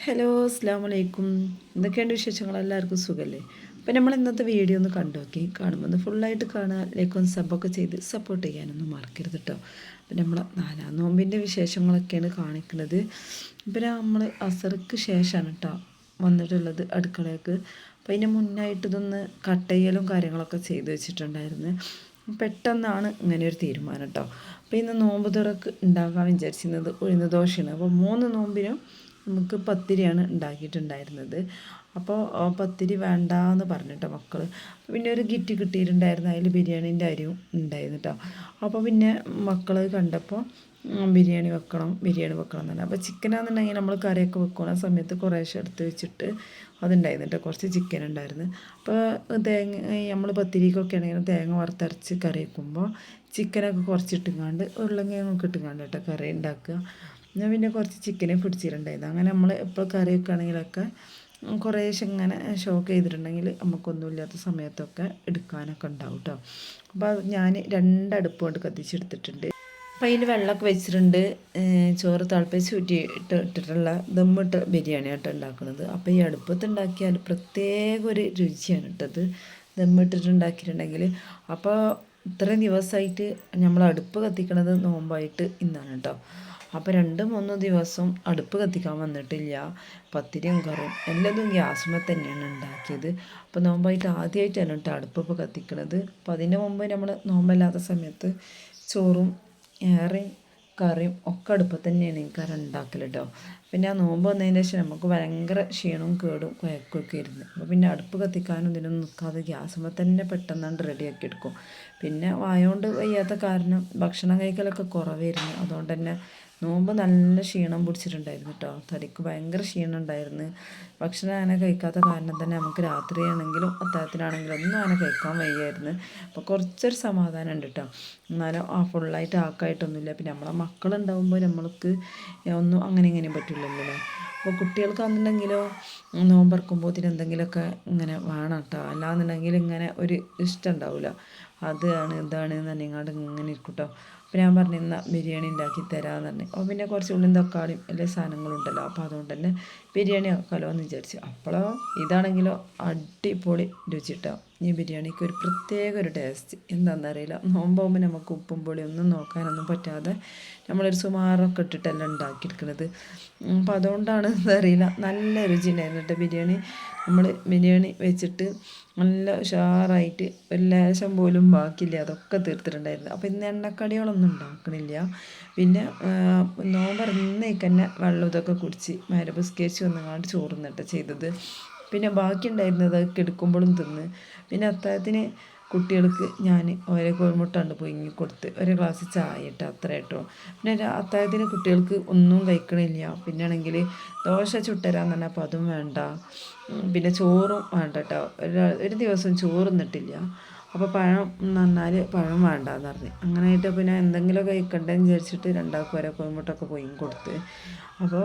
Hello അസ്സാം വലൈക്കും. എന്തൊക്കെയുണ്ട് വിശേഷങ്ങൾ? എല്ലാവർക്കും സുഖമല്ലേ? അപ്പോൾ നമ്മൾ ഇന്നത്തെ വീഡിയോ ഒന്ന് കണ്ടു നോക്കി. കാണുമ്പോൾ ഫുള്ളായിട്ട് കാണുക, ലൈക്കൊന്ന് സബ്ബൊക്കെ ചെയ്ത് സപ്പോർട്ട് ചെയ്യാനൊന്നും മറക്കരുത് കേട്ടോ. അപ്പോൾ നമ്മൾ 4-ാം നോമ്പിൻ്റെ വിശേഷങ്ങളൊക്കെയാണ് കാണിക്കുന്നത്. പിന്നെ നമ്മൾ അസർക്ക് ശേഷമാണ് കേട്ടോ വന്നിട്ടുള്ളത് അടുക്കളയ്ക്ക്. അപ്പോൾ അതിന് മുന്നായിട്ട് ഇതൊന്ന് കട്ട് ചെയ്യലും കാര്യങ്ങളൊക്കെ ചെയ്ത് വെച്ചിട്ടുണ്ടായിരുന്നു. പെട്ടെന്നാണ് ഇങ്ങനെ ഒരു തീരുമാനം കേട്ടോ. അപ്പോൾ ഇന്ന് നോമ്പ് തുറക്ക് ഉണ്ടാക്കാൻ വിചാരിച്ചിരുന്നത് ഉഴുന്ന് ദോശയാണ്. അപ്പോൾ 3 നോമ്പിനും നമുക്ക് പത്തിരിയാണ് ഉണ്ടാക്കിയിട്ടുണ്ടായിരുന്നത്. അപ്പോൾ പത്തിരി വേണ്ടാന്ന് പറഞ്ഞിട്ടോ മക്കൾ. പിന്നെ ഒരു കിറ്റ് കിട്ടിയിട്ടുണ്ടായിരുന്നു, അതിൽ ബിരിയാണീൻ്റെ അരിയും ഉണ്ടായിരുന്നു കേട്ടോ. അപ്പോൾ പിന്നെ മക്കൾ കണ്ടപ്പോൾ ബിരിയാണി വെക്കണം എന്ന് പറഞ്ഞു. അപ്പോൾ ചിക്കനാണെന്നുണ്ടെങ്കിൽ നമ്മൾ കറിയൊക്കെ വെക്കുന്ന സമയത്ത് കുറേശ്ശെ എടുത്ത് വെച്ചിട്ട് അതുണ്ടായിരുന്നു കേട്ടോ. കുറച്ച് ചിക്കൻ ഉണ്ടായിരുന്നു. അപ്പോൾ നമ്മൾ പത്തിരിക്കൊക്കെ ആണെങ്കിലും തേങ്ങ വറുത്തരച്ച് കറി വെക്കുമ്പോൾ ചിക്കനൊക്കെ കുറച്ചിട്ടുങ്ങാണ്ട് ഉരുളങ്കിഴങ്ങൊക്കെ ഇട്ടുങ്ങാണ്ട് കേട്ടോ കറി ഉണ്ടാക്കുക. ഞാൻ പിന്നെ കുറച്ച് ചിക്കനെ പിടിച്ചിട്ടുണ്ടായിരുന്നു. അങ്ങനെ നമ്മൾ ഇപ്പോൾ കറി വെക്കുകയാണെങ്കിലൊക്കെ കുറേശ്ശെ ഇങ്ങനെ ഷോക്ക് ചെയ്തിട്ടുണ്ടെങ്കിൽ നമുക്കൊന്നുമില്ലാത്ത സമയത്തൊക്കെ എടുക്കാനൊക്കെ ഉണ്ടാവും കേട്ടോ. അപ്പോൾ ഞാൻ 2 അടുപ്പ് കൊണ്ട് കത്തിച്ചെടുത്തിട്ടുണ്ട്. അപ്പോൾ അതിൽ വെള്ളമൊക്കെ വെച്ചിട്ടുണ്ട്. ചോറ് തിളപ്പിച്ച് ഇട്ടിട്ടുള്ള ദമ്മിട്ട ബിരിയാണി ആയിട്ട് ഉണ്ടാക്കുന്നത്. അപ്പോൾ ഈ അടുപ്പത്ത് ഉണ്ടാക്കിയാൽ പ്രത്യേക ഒരു രുചിയാണ് കേട്ടത്, ദമ്മിട്ടിട്ടുണ്ടാക്കിയിട്ടുണ്ടെങ്കിൽ. അപ്പോൾ ഇത്രയും ദിവസമായിട്ട് നമ്മൾ അടുപ്പ് കത്തിക്കണത് നോമ്പായിട്ട് ഇന്നാണ് കേട്ടോ. അപ്പോൾ 2-3 ദിവസം അടുപ്പ് കത്തിക്കാൻ വന്നിട്ടില്ല. പത്തിരിയും കറിയും എല്ലാതും ഗ്യാസുമ്മേ തന്നെയാണ് ഉണ്ടാക്കിയത്. അപ്പോൾ നോമ്പായിട്ട് ആദ്യമായിട്ടാണ് കേട്ടോ അടുപ്പ് ഇപ്പോൾ കത്തിക്കണത്. അപ്പോൾ അതിന് മുമ്പ് നമ്മൾ നോമ്പല്ലാത്ത സമയത്ത് ചോറും ഏറെയും കറിയും ഒക്കെ അടുപ്പത്ത് തന്നെയാണ് ഈ കറി ഉണ്ടാക്കൽ കേട്ടോ. പിന്നെ ആ നോമ്പ് വന്നതിന് ശേഷം നമുക്ക് ഭയങ്കര ക്ഷീണവും കേടും കുഴക്കമൊക്കെ ഇരുന്ന്. അപ്പോൾ പിന്നെ അടുപ്പ് കത്തിക്കാനും ഇതിനൊന്നും നിൽക്കാതെ ഗ്യാസുമ്മേ തന്നെ പെട്ടെന്നാണ്ട് റെഡിയാക്കി എടുക്കും. പിന്നെ വായോണ്ട് വയ്യാത്ത കാരണം ഭക്ഷണം കഴിക്കലൊക്കെ കുറവായിരുന്നു. അതുകൊണ്ട് തന്നെ നോമ്പ് നല്ല ക്ഷീണം പിടിച്ചിട്ടുണ്ടായിരുന്നു കേട്ടോ. തടിക്ക് ഭയങ്കര ക്ഷീണം ഉണ്ടായിരുന്നു. ഭക്ഷണം അങ്ങനെ കഴിക്കാത്ത കാരണം തന്നെ നമുക്ക് രാത്രിയാണെങ്കിലും അത്താഴത്തിനാണെങ്കിലും ഒന്നും അങ്ങനെ കഴിക്കാൻ വയ്യായിരുന്നു. അപ്പോൾ കുറച്ചൊരു സമാധാനം ഉണ്ട് കേട്ടോ. എന്നാലും ഫുള്ളായിട്ട് ആക്കായിട്ടൊന്നുമില്ല. പിന്നെ നമ്മളെ മക്കളുണ്ടാകുമ്പോൾ നമ്മൾക്ക് ഒന്നും അങ്ങനെ ഇങ്ങനെയും പറ്റില്ലല്ലോ. അപ്പോൾ കുട്ടികൾക്കാണെന്നുണ്ടെങ്കിലോ നോമ്പറക്കുമ്പോൾ എന്തെങ്കിലുമൊക്കെ ഇങ്ങനെ വേണം കേട്ടോ. അല്ലാന്നുണ്ടെങ്കിൽ ഇങ്ങനെ ഒരു ഇഷ്ടം ഉണ്ടാവില്ല. അതാണ് ഇതാണ് എന്ന് ഇങ്ങോട്ട് ഇങ്ങനെ ഇരിക്കും കേട്ടോ. അപ്പോൾ ഞാൻ പറഞ്ഞു എന്നാൽ ബിരിയാണി ഉണ്ടാക്കി തരാമെന്ന് പറഞ്ഞു. അപ്പോൾ പിന്നെ കുറച്ച് ഉള്ളിയും തക്കാളിയും എല്ലാ സാധനങ്ങളുണ്ടല്ലോ. അപ്പോൾ അതുകൊണ്ട് തന്നെ ബിരിയാണി ആക്കാമല്ലോ എന്ന് വിചാരിച്ചു. അപ്പോഴോ ഇതാണെങ്കിലോ അടിപൊളി രുചി കേട്ടോ. ഈ ബിരിയാണിക്ക് ഒരു പ്രത്യേക ഒരു ടേസ്റ്റ് എന്താണെന്നറിയില്ല. നോമ്പാകുമ്പോൾ നമുക്ക് ഉപ്പും പൊടി ഒന്നും നോക്കാനൊന്നും പറ്റാതെ നമ്മളൊരു സുമാറൊക്കെ ഇട്ടിട്ടല്ല ഉണ്ടാക്കിയെടുക്കുന്നത്. അപ്പോൾ അതുകൊണ്ടാണ് എന്തറിയില്ല നല്ല രുചി ഉണ്ടായിരുന്നു കേട്ടോ ബിരിയാണി. നമ്മൾ ബിരിയാണി വെച്ചിട്ട് നല്ല ഉഷാറായിട്ട് ഒരു ലേശം പോലും ബാക്കിയില്ല, അതൊക്കെ തീർത്തിട്ടുണ്ടായിരുന്നു. അപ്പോൾ ഇന്ന് എണ്ണക്കടികളൊന്നും ഉണ്ടാക്കണില്ല. പിന്നെ നോമ്പറന്നേക്ക് തന്നെ വെള്ളം ഇതൊക്കെ കുടിച്ച് മരബസ്കരിച്ച് വന്നങ്ങാണ്ട് ചോറുന്നിട്ട് ചെയ്തത്. പിന്നെ ബാക്കി ഉണ്ടായിരുന്നത് എടുക്കുമ്പോഴും തിന്ന്. പിന്നെ അത്താഴത്തിന് കുട്ടികൾക്ക് ഞാൻ ഓരോ കോഴിമുട്ട ഉണ്ട് പുഴുങ്ങി കൊടുത്ത് ഒരു ഗ്ലാസ് ചായ ഇട്ട് അത്ര കേട്ടോ. പിന്നെ അത്താഴത്തിന് കുട്ടികൾക്ക് ഒന്നും കഴിക്കണില്ല. പിന്നെ ആണെങ്കിൽ ദോശ ചുട്ടരാന്ന് പറഞ്ഞാൽ അപ്പോൾ അതും വേണ്ട. പിന്നെ ചോറും വേണ്ട കേട്ടോ. ഒരു ദിവസം ചോറുന്നിട്ടില്ല. അപ്പോൾ പഴം നന്നാൽ പഴം വേണ്ടാന്ന് പറഞ്ഞ് അങ്ങനെയായിട്ട് പിന്നെ എന്തെങ്കിലും കഴിക്കണ്ടെന്ന് വിചാരിച്ചിട്ട് 2 ഓരോ കോഴിമുട്ടൊക്കെ പുഴുങ്ങി കൊടുത്ത്. അപ്പോൾ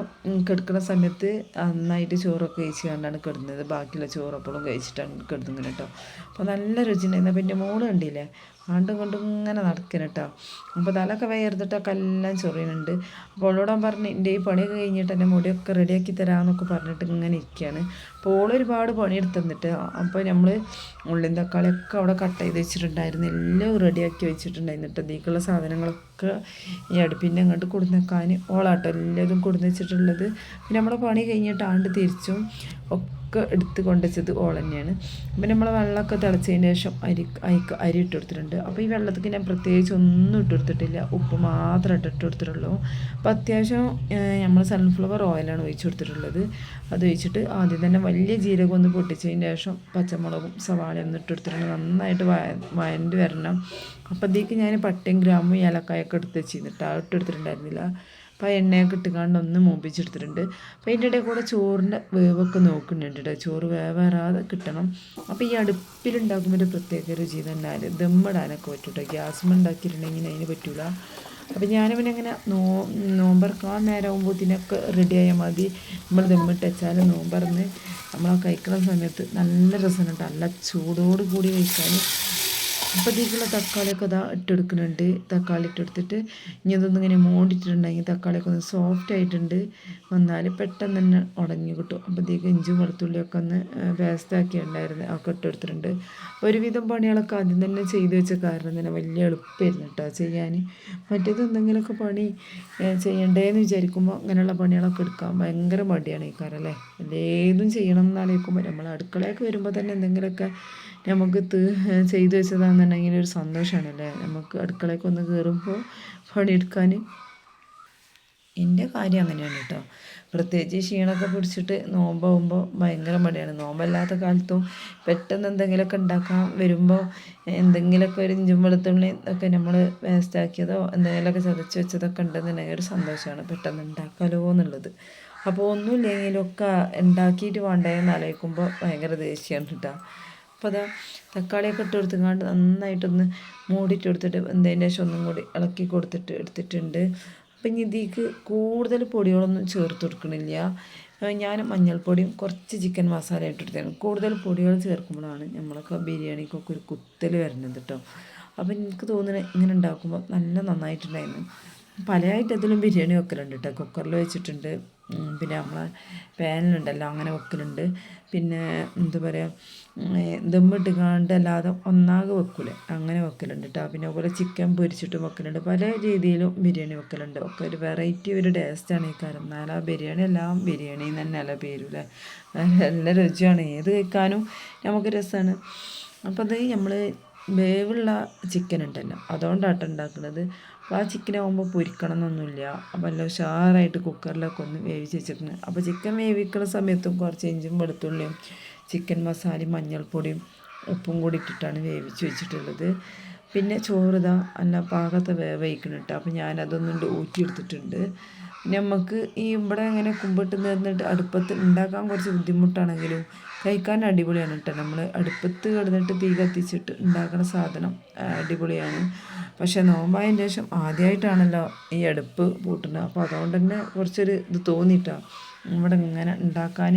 കിടക്കുന്ന സമയത്ത് നന്നായിട്ട് ചോറൊക്കെ കഴിച്ച് കണ്ടാണ് കിടന്നത്. ബാക്കിയുള്ള ചോറപ്പോഴും കഴിച്ചിട്ടാണ് കിടന്നിങ്ങനെ കേട്ടോ. അപ്പോൾ നല്ല രുചി ഉണ്ടായിരുന്നു. അപ്പോൾ എൻ്റെ മോള് കണ്ടില്ലേ ആണ്ടും കൊണ്ടും ഇങ്ങനെ നടക്കണം കേട്ടോ. അപ്പോൾ തലയൊക്കെ വേർത്തിട്ടൊക്കെ എല്ലാം ചൊറിയുന്നുണ്ട്. അപ്പോൾ അവളോട് പറഞ്ഞ് എൻ്റെ ഈ പണിയൊക്കെ കഴിഞ്ഞിട്ട് എൻ്റെ മുടിയൊക്കെ റെഡിയാക്കി തരാമെന്നൊക്കെ പറഞ്ഞിട്ട് ഇങ്ങനെ ഇരിക്കുകയാണ്. അപ്പോൾ ഓളൊരുപാട് പണിയെടുത്ത് തന്നിട്ട്. അപ്പോൾ നമ്മൾ ഉള്ളിയും തക്കാളിയൊക്കെ അവിടെ കട്ട് ചെയ്ത് വെച്ചിട്ടുണ്ടായിരുന്നു, എല്ലാം റെഡിയാക്കി വെച്ചിട്ടുണ്ടായിരുന്നു കേട്ടോ. ഇതിലേക്കുള്ള സാധനങ്ങളൊക്കെ ഈ അടുപ്പിൻ്റെ അങ്ങോട്ട് കൊടുന്നേക്കാൻ ഓളാട്ടോ എല്ലാതും കൊടുന്ന് വെച്ചിട്ടുള്ളത്. പിന്നെ നമ്മളെ പണി കഴിഞ്ഞിട്ട് ആണ്ട് തിരിച്ചും ഒക്കെ എടുത്ത് കൊണ്ടുവച്ചത് ഓൾ തന്നെയാണ്. പിന്നെ നമ്മളെ വെള്ളമൊക്കെ തിളച്ചതിന് ശേഷം അരി ഇട്ട് കൊടുത്തിട്ടുണ്ട്. അപ്പോൾ ഈ വെള്ളത്തേക്ക് ഞാൻ പ്രത്യേകിച്ച് ഒന്നും ഇട്ട് കൊടുത്തിട്ടില്ല, ഉപ്പ് മാത്രം ഇട്ട് കൊടുത്തിട്ടുള്ളൂ. അപ്പോൾ അത്യാവശ്യം നമ്മൾ സൺഫ്ലവർ ഓയിലാണ് ഒഴിച്ച് കൊടുത്തിട്ടുള്ളത്. അത് ഒഴിച്ചിട്ട് ആദ്യം തന്നെ വലിയ ജീരകം ഒന്ന് പൊട്ടിച്ചതിന് ശേഷം പച്ചമുളകും സവാളയും ഒന്ന് ഇട്ട് കൊടുത്തിട്ടുണ്ട്. നന്നായിട്ട് വഴണ്ട് വരണം. അപ്പോഴത്തേക്ക് ഞാൻ പട്ടയും ഗ്രാമ്പും ഏലക്കായൊക്കെ എടുത്ത് വെച്ചിരുന്നിട്ട് ആ ഇട്ടെടുത്തിട്ടുണ്ടായിരുന്നില്ല. അപ്പോൾ എണ്ണയൊക്കെ ഇട്ടുകൊണ്ട് ഒന്ന് മൂപ്പിച്ചെടുത്തിട്ടുണ്ട്. അപ്പോൾ അതിൻ്റെ ഇടയിൽ കൂടെ ചോറിൻ്റെ വേവൊക്കെ നോക്കുന്നുണ്ട് കേട്ടോ. ചോറ് വേവേറാതെ കിട്ടണം. അപ്പോൾ ഈ അടുപ്പിലുണ്ടാക്കുമ്പോൾ ഒരു പ്രത്യേക രുചി തന്നെ. ദമ്മിടാനൊക്കെ പറ്റും കേട്ടോ. ഗ്യാസുമ്മ ഉണ്ടാക്കിയിട്ടുണ്ടെങ്കിൽ അതിന് പറ്റില്ല. അപ്പോൾ ഞാൻ പിന്നെ അങ്ങനെ നോമ്പറക്കാൻ നേരമാകുമ്പോഴത്തേനൊക്കെ റെഡിയായാൽ മതി. നമ്മൾ ദമ്മിട്ട് വെച്ചാൽ നോമ്പറന്ന് നമ്മൾ കഴിക്കുന്ന സമയത്ത് നല്ല രസമാണ് കേട്ടോ. നല്ല ചൂടോട് കൂടി കഴിക്കാൻ അപ്പോൾ ഇതിലേക്കുള്ള തക്കാളിയൊക്കെ ഇതാ ഇട്ടെടുക്കുന്നുണ്ട്. തക്കാളി ഇട്ടെടുത്തിട്ട് ഇനി ഇതൊന്നും ഇങ്ങനെ മൂടിയിട്ടുണ്ടെങ്കിൽ തക്കാളിയൊക്കെ ഒന്ന് സോഫ്റ്റ് ആയിട്ടുണ്ട് വന്നാൽ പെട്ടെന്ന് തന്നെ ഉടഞ്ഞു കിട്ടും. അപ്പോൾ ഇതിലേക്ക് ഇഞ്ചും വെളുത്തുള്ളിയൊക്കെ ഒന്ന് പേസ്റ്റാക്കി ഉണ്ടായിരുന്നു ഒക്കെ ഇട്ടെടുത്തിട്ടുണ്ട്. ഒരുവിധം പണികളൊക്കെ ആദ്യം തന്നെ ചെയ്ത് വെച്ച കാരണം തന്നെ വലിയ എളുപ്പമായിരുന്നു കേട്ടോ ചെയ്യാൻ. മറ്റേത് എന്തെങ്കിലുമൊക്കെ പണി ചെയ്യണ്ടേന്ന് വിചാരിക്കുമ്പോൾ അങ്ങനെയുള്ള പണികളൊക്കെ എടുക്കാൻ ഭയങ്കര മടിയാണ് ഈ കാര്യം അല്ലേ. ഏതും ചെയ്യണം എന്നാലോചിക്കുമ്പോൾ നമ്മൾ അടുക്കളയൊക്കെ വരുമ്പോൾ തന്നെ എന്തെങ്കിലുമൊക്കെ നമുക്ക് ചെയ്തു വെച്ചതാണെന്നുണ്ടെങ്കിൽ ഒരു സന്തോഷമാണല്ലേ നമുക്ക് അടുക്കളയ്ക്ക് ഒന്ന് കയറുമ്പോൾ പണിയെടുക്കാൻ. എൻ്റെ കാര്യം അങ്ങനെയാണ് കേട്ടോ. പ്രത്യേകിച്ച് ക്ഷീണമൊക്കെ പിടിച്ചിട്ട് നോമ്പാകുമ്പോൾ ഭയങ്കര മടിയാണ്. നോമ്പല്ലാത്ത കാലത്തും പെട്ടെന്ന് എന്തെങ്കിലുമൊക്കെ ഉണ്ടാക്കാൻ വരുമ്പോൾ എന്തെങ്കിലുമൊക്കെ ഒരു ഇഞ്ചും വെളുത്തുള്ളി ഒക്കെ നമ്മൾ വേസ്റ്റാക്കിയതോ എന്തെങ്കിലുമൊക്കെ ചതച്ച് വെച്ചതൊക്കെ ഉണ്ടെന്നുണ്ടെങ്കിൽ ഒരു സന്തോഷമാണ് പെട്ടെന്ന് ഉണ്ടാക്കാലോ എന്നുള്ളത്. അപ്പോൾ ഒന്നുമില്ലെങ്കിലൊക്കെ ഉണ്ടാക്കിയിട്ട് വേണ്ടേ എന്ന് ആലോചിക്കുമ്പോൾ ഭയങ്കര ദേഷ്യമാണ് കേട്ടോ. അപ്പോൾ അതാ തക്കാളിയൊക്കെ ഇട്ട് കൊടുത്തുകൊണ്ട് നന്നായിട്ടൊന്ന് മൂടിയിട്ട് കൊടുത്തിട്ട് വെന്തതിന് ശേഷം ഒന്നും കൂടി ഇളക്കി കൊടുത്തിട്ട് എടുത്തിട്ടുണ്ട്. അപ്പം ഇനി ഇതിലേക്ക് കൂടുതൽ പൊടികളൊന്നും ചേർത്ത് കൊടുക്കണില്ല. ഞാൻ മഞ്ഞൾപ്പൊടിയും കുറച്ച് ചിക്കൻ മസാല ഇട്ടെടുത്താണ്. കൂടുതൽ പൊടികൾ ചേർക്കുമ്പോഴാണ് നമ്മളൊക്കെ ബിരിയാണിക്കൊക്കെ ഒരു കുത്തൽ വരുന്നത് കേട്ടോ. അപ്പം എനിക്ക് തോന്നുന്നത് ഇങ്ങനെ ഉണ്ടാക്കുമ്പോൾ നല്ല നന്നായിട്ടുണ്ടായിരുന്നു. പല ഐറ്റത്തിലും ബിരിയാണി വെക്കലുണ്ട് കേട്ടോ. കുക്കറിൽ വെച്ചിട്ടുണ്ട്, പിന്നെ നമ്മളെ പാനിലുണ്ടല്ലോ അങ്ങനെ വെക്കലുണ്ട്. പിന്നെ എന്താ പറയുക ദമ്മിട്ടുകാണ്ട് അല്ലാതെ ഒന്നാകെ വെക്കൂലേ അങ്ങനെ വെക്കലുണ്ട് കേട്ടോ. പിന്നെ അതുപോലെ ചിക്കൻ പൊരിച്ചിട്ട് വെക്കലുണ്ട്. പല രീതിയിലും ബിരിയാണി വെക്കലുണ്ട്. ഒക്കെ ഒരു വെറൈറ്റി ഒരു ടേസ്റ്റാണ് ഈ കാര്യം. എന്നാലും ആ ബിരിയാണി എല്ലാം ബിരിയാണി തന്നെയല്ല പേരൂല്ലേ. നല്ല രുചിയാണ്, ഏത് കഴിക്കാനും നമുക്ക് രസമാണ്. അപ്പോൾ അത് നമ്മൾ വേവുള്ള ചിക്കൻ ഉണ്ടല്ലോ അതുകൊണ്ടാട്ടോ ഉണ്ടാക്കുന്നത്. അപ്പോൾ ആ ചിക്കനാകുമ്പോൾ പൊരിക്കണം എന്നൊന്നുമില്ല. അപ്പോൾ എല്ലാം ഉഷാറായിട്ട് കുക്കറിലൊക്കെ ഒന്ന് വേവിച്ച് വെച്ചിട്ടുണ്ട്. അപ്പോൾ ചിക്കൻ വേവിക്കുന്ന സമയത്തും കുറച്ച് ഇഞ്ചും വെളുത്തുള്ളിയും ചിക്കൻ മസാലയും മഞ്ഞൾപ്പൊടിയും ഉപ്പും കൂടി ഇട്ടിട്ടാണ് വേവിച്ച് വെച്ചിട്ടുള്ളത്. പിന്നെ ചോറ് ഇതാ നല്ല പാകത്തെ വേവിക്കണം കേട്ടോ. അപ്പോൾ ഞാനതൊന്നും ഊറ്റിയെടുത്തിട്ടുണ്ട്. പിന്നെ നമുക്ക് ഈ ഇവിടെ ഇങ്ങനെ കുമ്പിട്ട് നിന്നിട്ട് അടുപ്പത്ത് ഉണ്ടാക്കാൻ കുറച്ച് ബുദ്ധിമുട്ടാണെങ്കിലും കഴിക്കാൻ അടിപൊളിയാണ് കേട്ടോ. നമ്മൾ അടുപ്പത്ത് കിടന്നിട്ട് തീ കത്തിച്ചിട്ട് ഉണ്ടാക്കുന്ന സാധനം അടിപൊളിയാണ്. പക്ഷേ നോമ്പായതിന് ശേഷം ആദ്യമായിട്ടാണല്ലോ ഈ അടുപ്പ് പൂട്ടുന്നത്. അപ്പോൾ അതുകൊണ്ട് തന്നെ കുറച്ചൊരു ഇത് തോന്നിയിട്ടാണ് ഇവിടെ ഇങ്ങനെ ഉണ്ടാക്കാൻ.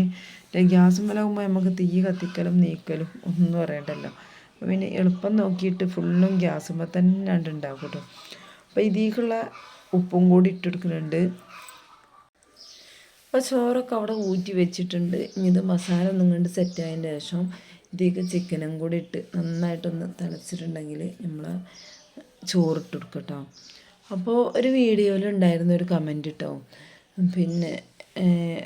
ഗ്യാസും മേലാകുമ്പോൾ നമുക്ക് തീ കത്തിക്കലും നീക്കലും ഒന്നും പറയണ്ടല്ലോ. അപ്പോൾ പിന്നെ എളുപ്പം നോക്കിയിട്ട് ഫുള്ളും ഗ്യാസുമ്പോൾ തന്നെ ഉണ്ടാക്കും കേട്ടോ. അപ്പോൾ ഇതിലേക്കുള്ള ഉപ്പും കൂടി ഇട്ടെടുക്കുന്നുണ്ട്. അപ്പോൾ ചോറൊക്കെ അവിടെ ഊറ്റി വെച്ചിട്ടുണ്ട്. ഇനി ഇത് മസാല ഒന്നും കണ്ട് സെറ്റായതിന് ശേഷം ഇതിലേക്ക് ചിക്കനും കൂടി ഇട്ട് നന്നായിട്ടൊന്ന് തിളച്ചിട്ടുണ്ടെങ്കിൽ നമ്മൾ ചോറിട്ട് കൊടുക്കും കേട്ടോ. അപ്പോൾ ഒരു വീഡിയോയിൽ ഉണ്ടായിരുന്ന ഒരു കമൻറ്റ് കേട്ടോ, പിന്നെ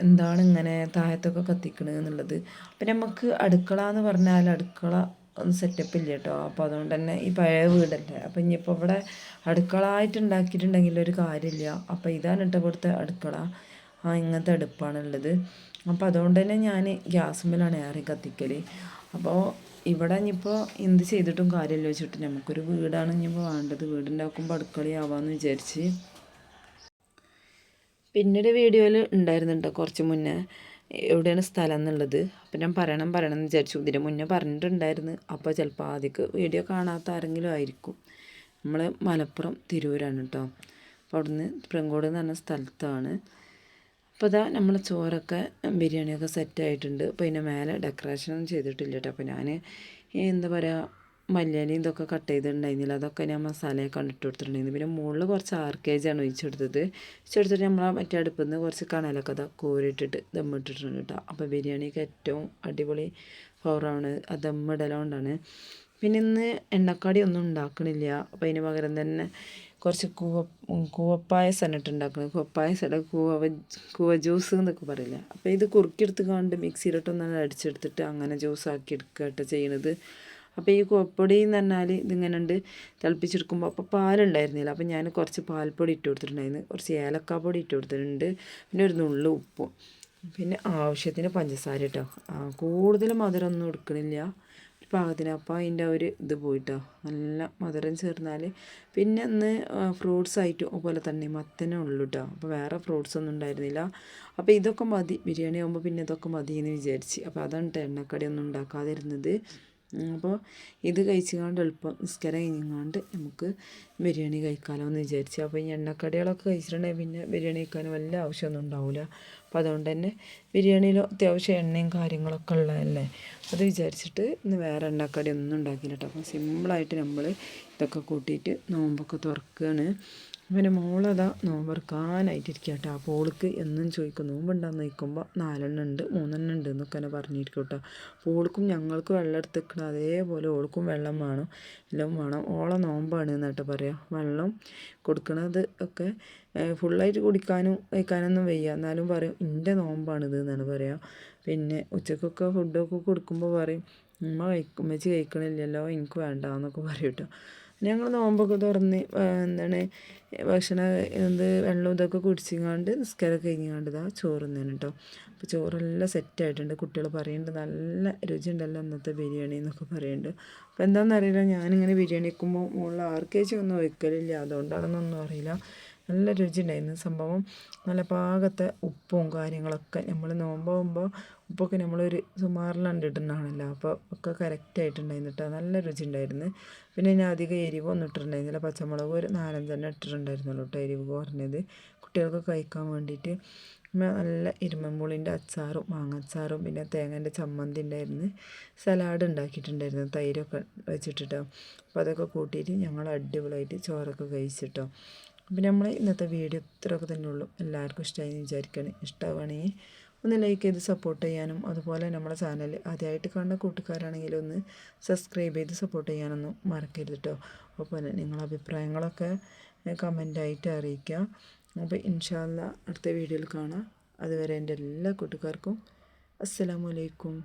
എന്താണ് ഇങ്ങനെ താഴത്തൊക്കെ കത്തിക്കണത് എന്നുള്ളത്. അപ്പം നമുക്ക് അടുക്കള എന്ന് പറഞ്ഞാൽ അടുക്കള ഒന്ന് സെറ്റപ്പ് ഇല്ല കേട്ടോ. അപ്പോൾ അതുകൊണ്ട് തന്നെ ഈ പഴയ വീടല്ലേ. അപ്പം ഇനിയിപ്പോൾ ഇവിടെ അടുക്കള ആയിട്ട് ഉണ്ടാക്കിയിട്ടുണ്ടെങ്കിൽ ഒരു കാര്യമില്ല. അപ്പോൾ ഇതാണ് കേട്ടോ ഇവിടുത്തെ അടുക്കള. ഇങ്ങനത്തെ അടുപ്പാണുള്ളത്. അപ്പോൾ അതുകൊണ്ട് തന്നെ ഞാൻ ഗ്യാസുമ്മലാണ് ഏറെ കത്തിക്കൽ. അപ്പോൾ ഇവിടെ ഇനിയിപ്പോൾ എന്ത് ചെയ്തിട്ടും കാര്യമില്ല വെച്ചിട്ട് നമുക്കൊരു വീടാണ് ഇനിയിപ്പോൾ വേണ്ടത്. വീടുണ്ടാക്കുമ്പോൾ അടുക്കളയാവാമെന്ന് വിചാരിച്ച്. പിന്നീട് വീഡിയോയിൽ ഉണ്ടായിരുന്നുണ്ടോ കുറച്ച് മുന്നേ എവിടെയാണ് സ്ഥലം എന്നുള്ളത്. അപ്പം ഞാൻ പറയണം എന്ന് വിചാരിച്ചു. ഇതിന് മുന്നേ പറഞ്ഞിട്ടുണ്ടായിരുന്നു. അപ്പോൾ ചിലപ്പോൾ ആദ്യമൊക്കെ വീഡിയോ കാണാത്ത ആരെങ്കിലും ആയിരിക്കും. നമ്മൾ മലപ്പുറം തിരൂരാണ് കേട്ടോ. അപ്പോൾ അവിടുന്ന് പ്രങ്കോട് എന്ന് പറഞ്ഞ സ്ഥലത്താണ്. അപ്പോൾ ഇതാ നമ്മൾ ചോറൊക്കെ ബിരിയാണിയൊക്കെ സെറ്റായിട്ടുണ്ട്. അപ്പോൾ ഇതിൻ്റെ മേലെ ഡെക്കറേഷനൊന്നും ചെയ്തിട്ടില്ല കേട്ടോ. അപ്പോൾ ഞാൻ എന്താ പറയുക മല്ലിയിലയും ഇതൊക്കെ കട്ട് ചെയ്തിട്ടുണ്ടായിരുന്നില്ല. അതൊക്കെ ഞാൻ മസാലയൊക്കെ കണ്ടിട്ട് കൊടുത്തിട്ടുണ്ടായിരുന്നു. പിന്നെ മുകളിൽ കുറച്ച് ആർക്കേജാണ് ഒഴിച്ചെടുത്തിട്ട് നമ്മൾ മറ്റേ അടുപ്പിൽ നിന്ന് കുറച്ച് കണലൊക്കെ അതാ കോരിയിട്ടിട്ട് ദമ്മിട്ടിട്ടുണ്ട് കേട്ടോ. അപ്പോൾ ബിരിയാണിക്ക് ഏറ്റവും അടിപൊളി പവറാണ് ആ ദമ്മിടലുകൊണ്ടാണ്. പിന്നെ ഇന്ന് എണ്ണക്കടി ഒന്നും ഉണ്ടാക്കണില്ല. അപ്പോൾ അതിന് പകരം തന്നെ കുറച്ച് കൂവപ്പായസം ഇട്ടുണ്ടാക്കുന്നത്. കൂവപ്പായസം കൂവ ജ്യൂസ് എന്നൊക്കെ പറയില്ല. അപ്പോൾ ഇത് കുറുക്കിയെടുത്ത് കണ്ട് മിക്സിയിലിട്ടൊന്ന് അടിച്ചെടുത്തിട്ട് അങ്ങനെ ജ്യൂസാക്കി എടുക്കുക കേട്ടോ ചെയ്യണത്. അപ്പോൾ ഈ കൂവപ്പൊടി എന്ന് പറഞ്ഞാൽ ഇതിങ്ങനെ ഉണ്ട് തിളപ്പിച്ചെടുക്കുമ്പോൾ അപ്പോൾ പാലുണ്ടായിരുന്നില്ല. അപ്പോൾ ഞാൻ കുറച്ച് പാൽപ്പൊടി ഇട്ട് കൊടുത്തിട്ടുണ്ടായിരുന്നു, കുറച്ച് ഏലക്കാപ്പൊടി ഇട്ട് കൊടുത്തിട്ടുണ്ട്, പിന്നെ ഒരു നുള്ളു ഉപ്പും, പിന്നെ ആവശ്യത്തിന് പഞ്ചസാര കേട്ടോ. കൂടുതൽ മധുരമൊന്നും എടുക്കണില്ല, ഒരു പാകത്തിന്. അപ്പോൾ അതിൻ്റെ ഒരു ഇത് പോയിട്ടോ, നല്ല മധുരം ചേർന്നാൽ. പിന്നെ ഒന്ന് ഫ്രൂട്ട്സ് ആയിട്ട് അതുപോലെ തന്നെ മത്തനേ ഉള്ളൂ കേട്ടോ. അപ്പോൾ വേറെ ഫ്രൂട്ട്സ് ഒന്നും ഉണ്ടായിരുന്നില്ല. അപ്പോൾ ഇതൊക്കെ മതി, ബിരിയാണി ആകുമ്പോൾ പിന്നെ ഇതൊക്കെ മതി എന്ന് വിചാരിച്ച്. അപ്പോൾ അതാണ് എണ്ണക്കടി ഒന്നും ഉണ്ടാക്കാതിരുന്നത്. അപ്പോൾ ഇത് കഴിച്ചുകൊണ്ട് എളുപ്പം നിസ്കാരം കഴിഞ്ഞുകൊണ്ട് നമുക്ക് ബിരിയാണി കഴിക്കാമല്ലോ എന്ന് വിചാരിച്ചു. അപ്പോൾ ഈ എണ്ണക്കടികളൊക്കെ കഴിച്ചിട്ടുണ്ടെങ്കിൽ പിന്നെ ബിരിയാണി കഴിക്കാൻ വല്ല ആവശ്യമൊന്നും ഉണ്ടാവില്ല. അപ്പോൾ അതുകൊണ്ട് തന്നെ ബിരിയാണിയിൽ അത്യാവശ്യം എണ്ണയും കാര്യങ്ങളൊക്കെ ഉള്ളതല്ലേ, അത് വിചാരിച്ചിട്ട് ഇന്ന് വേറെ എണ്ണക്കടി ഒന്നും ഉണ്ടാക്കിയില്ല കേട്ടോ. അപ്പോൾ സിമ്പിളായിട്ട് നമ്മൾ ഇതൊക്കെ കൂട്ടിയിട്ട് നോമ്പൊക്കെ തുറക്കുകയാണ്. പിന്നെ മോളതാ നോമ്പെടുക്കാനായിട്ടിരിക്കുക കേട്ടോ. അപ്പോൾ ഓൾക്ക് എന്നും ചോദിക്കും നോമ്പുണ്ടാന്ന് ചോദിക്കുമ്പോൾ 4 എണ്ണം ഉണ്ട് 3 എണ്ണം ഉണ്ട് എന്നൊക്കെ തന്നെ പറഞ്ഞിരിക്കും കേട്ടോ. അപ്പോൾ ഓൾക്കും ഞങ്ങൾക്ക് വെള്ളം എടുത്ത് വെക്കണം, അതേപോലെ ഓൾക്കും വെള്ളം വേണം, എല്ലാം വേണം. ഓളെ നോമ്പാണ് എന്നിട്ട് പറയാം. വെള്ളം കൊടുക്കണത് ഒക്കെ ഫുള്ളായിട്ട് കുടിക്കാനും കഴിക്കാനൊന്നും വയ്യ, എന്നാലും പറയും എൻ്റെ നോമ്പാണിത് എന്നാണ് പറയുക. പിന്നെ ഉച്ചക്കൊക്കെ ഫുഡൊക്കെ കൊടുക്കുമ്പോൾ പറയും ഉമ്മച്ചി കഴിക്കണില്ലല്ലോ എനിക്ക് വേണ്ട എന്നൊക്കെ പറയും കേട്ടോ. ഞങ്ങൾ നോമ്പൊക്കെ തുറന്ന് ഭക്ഷണം വെള്ളം ഇതൊക്കെ കുടിച്ചിങ്ങാണ്ട് നിസ്കാരമൊക്കെ കഴിഞ്ഞാണ്ട് ഇതാ ചോറ് തിന്നാണ് കേട്ടോ. അപ്പോൾ ചോറെല്ലാം സെറ്റായിട്ടുണ്ട്. കുട്ടികൾ പറയുന്നുണ്ട് നല്ല രുചിയുണ്ടല്ലോ ഇന്നത്തെ ബിരിയാണി എന്നൊക്കെ പറയുന്നുണ്ട്. അപ്പോൾ എന്താണെന്നറിയില്ല, ഞാനിങ്ങനെ ബിരിയാണി വെക്കുമ്പോൾ മുകളിൽ ഒന്നും ഒഴിക്കലില്ല, അതുകൊണ്ടാണെന്നൊന്നും അറിയില്ല. നല്ല രുചി ഉണ്ടായിരുന്നു സംഭവം. നല്ല പാകത്തെ ഉപ്പും കാര്യങ്ങളൊക്കെ നമ്മൾ നോമ്പാകുമ്പോൾ ഉപ്പൊക്കെ നമ്മളൊരു സുമാറിലാണ്ട് ഇടുന്നതാണല്ലോ, അപ്പോൾ ഒക്കെ കറക്റ്റായിട്ടുണ്ടായിരുന്നു കേട്ടോ. നല്ല രുചി ഉണ്ടായിരുന്നു. പിന്നെ ഞാൻ അധികം എരിവൊന്നും ഇട്ടിട്ടുണ്ടായിരുന്നില്ല. പച്ചമുളക് ഒരു 4-5 എണ്ണം ഇട്ടിട്ടുണ്ടായിരുന്നുള്ളൂ കേട്ടോ, എരിവ് കുറഞ്ഞത് കുട്ടികൾക്ക് കഴിക്കാൻ വേണ്ടിയിട്ട്. നല്ല ഇരുമ്പുളിൻ്റെ അച്ചാറും മാങ്ങാച്ചാറും പിന്നെ തേങ്ങേൻ്റെ ചമ്മന്തി ഉണ്ടായിരുന്നു, സലാഡ് ഉണ്ടാക്കിയിട്ടുണ്ടായിരുന്നു, തൈരൊക്കെ വെച്ചിട്ടോ. അപ്പോൾ അതൊക്കെ കൂട്ടിയിട്ട് ഞങ്ങൾ അടിപൊളിയായിട്ട് ചോറൊക്കെ കഴിച്ചിട്ടോ. അപ്പോൾ നമ്മൾ ഇന്നത്തെ വീഡിയോ ഇത്രയൊക്കെ തന്നെ ഉള്ളൂ. എല്ലാവർക്കും ഇഷ്ടമായി എന്ന് വിചാരിക്കണം. ഇഷ്ടമാവുകയാണെങ്കിൽ ഒന്ന് ലൈക്ക് ചെയ്ത് സപ്പോർട്ട് ചെയ്യാനും അതുപോലെ നമ്മുടെ ചാനൽ ആദ്യമായിട്ട് കാണുന്ന കൂട്ടുകാരാണെങ്കിൽ ഒന്ന് സബ്സ്ക്രൈബ് ചെയ്ത് സപ്പോർട്ട് ചെയ്യാനൊന്നും മറക്കരുത് കേട്ടോ. അപ്പോൾ നിങ്ങളുടെ അഭിപ്രായങ്ങളൊക്കെ കമൻ്റായിട്ട് അറിയിക്കുക. അപ്പോൾ ഇൻഷാ അല്ലാഹ് അടുത്ത വീഡിയോയിൽ കാണാം. അതുവരെ എൻ്റെ എല്ലാ കൂട്ടുകാർക്കും അസ്സലാമു അലൈക്കും.